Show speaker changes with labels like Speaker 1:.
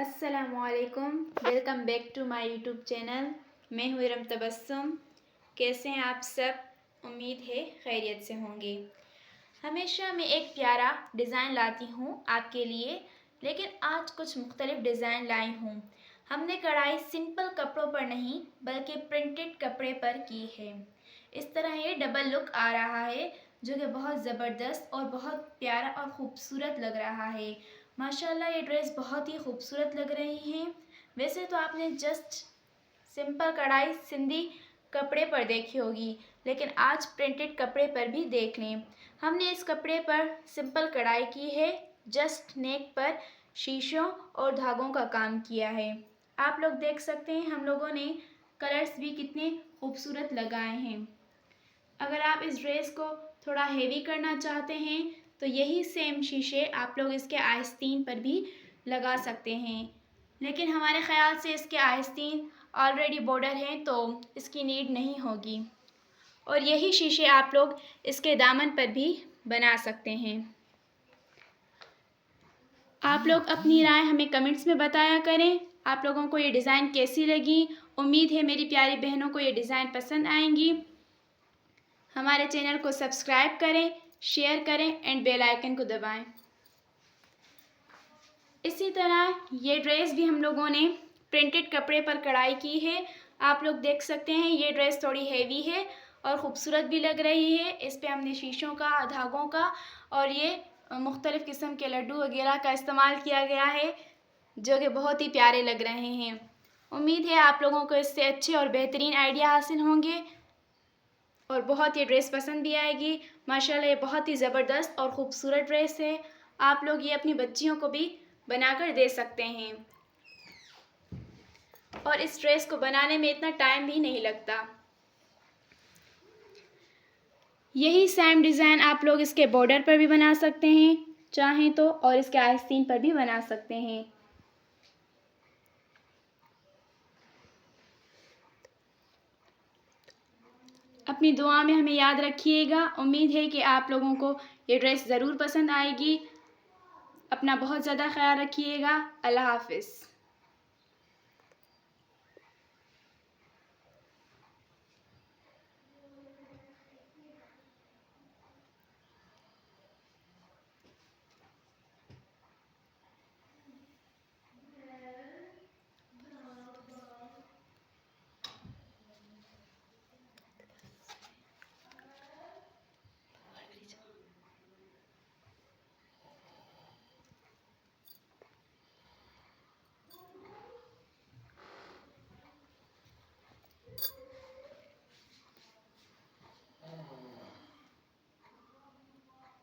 Speaker 1: अस्सलामुअलैकुम, welcome back to my YouTube channel. मैं हूँ इरम तबस्सुम। कैसे हैं आप सब? उम्मीद है खैरियत से होंगे। हमेशा मैं एक प्यारा डिज़ाइन लाती हूँ आपके लिए, लेकिन आज कुछ मुख्तलिफ डिज़ाइन लाई हूँ। हमने कढ़ाई सिंपल कपड़ों पर नहीं बल्कि प्रिंटेड कपड़े पर की है। इस तरह ये डबल लुक आ रहा है जो कि बहुत ज़बरदस्त और बहुत प्यारा और ख़ूबसूरत लग रहा है। माशाल्लाह ये ड्रेस बहुत ही खूबसूरत लग रही है। वैसे तो आपने जस्ट सिंपल कढ़ाई सिंधी कपड़े पर देखी होगी, लेकिन आज प्रिंटेड कपड़े पर भी देख लें। हमने इस कपड़े पर सिंपल कढ़ाई की है, जस्ट नेक पर शीशों और धागों का काम किया है। आप लोग देख सकते हैं हम लोगों ने कलर्स भी कितने खूबसूरत लगाए हैं। अगर आप इस ड्रेस को थोड़ा हेवी करना चाहते हैं तो यही सेम शीशे आप लोग इसके आस्तीन पर भी लगा सकते हैं, लेकिन हमारे ख़्याल से इसके आस्तीन ऑलरेडी बॉर्डर हैं तो इसकी नीड नहीं होगी। और यही शीशे आप लोग इसके दामन पर भी बना सकते हैं। आप लोग अपनी राय हमें कमेंट्स में बताया करें। आप लोगों को ये डिज़ाइन कैसी लगी? उम्मीद है मेरी प्यारी बहनों को ये डिज़ाइन पसंद आएंगी। हमारे चैनल को सब्सक्राइब करें, शेयर करें एंड बेल आइकन को दबाएं। इसी तरह ये ड्रेस भी हम लोगों ने प्रिंटेड कपड़े पर कढ़ाई की है। आप लोग देख सकते हैं ये ड्रेस थोड़ी हेवी है और ख़ूबसूरत भी लग रही है। इस पे हमने शीशों का, धागों का और ये मुख्तलिफ़ किस्म के लड्डू वगैरह का इस्तेमाल किया गया है जो कि बहुत ही प्यारे लग रहे हैं। उम्मीद है आप लोगों को इससे अच्छे और बेहतरीन आइडिया हासिल होंगे और बहुत ये ड्रेस पसंद भी आएगी। माशाल्लाह ये बहुत ही ज़बरदस्त और ख़ूबसूरत ड्रेस है। आप लोग ये अपनी बच्चियों को भी बनाकर दे सकते हैं और इस ड्रेस को बनाने में इतना टाइम भी नहीं लगता। यही सेम डिज़ाइन आप लोग इसके बॉर्डर पर भी बना सकते हैं चाहें तो, और इसके आस्तीन पर भी बना सकते हैं। अपनी दुआ में हमें याद रखिएगा। उम्मीद है कि आप लोगों को ये ड्रेस ज़रूर पसंद आएगी। अपना बहुत ज़्यादा ख्याल रखिएगा। अल्लाह हाफ़िज़।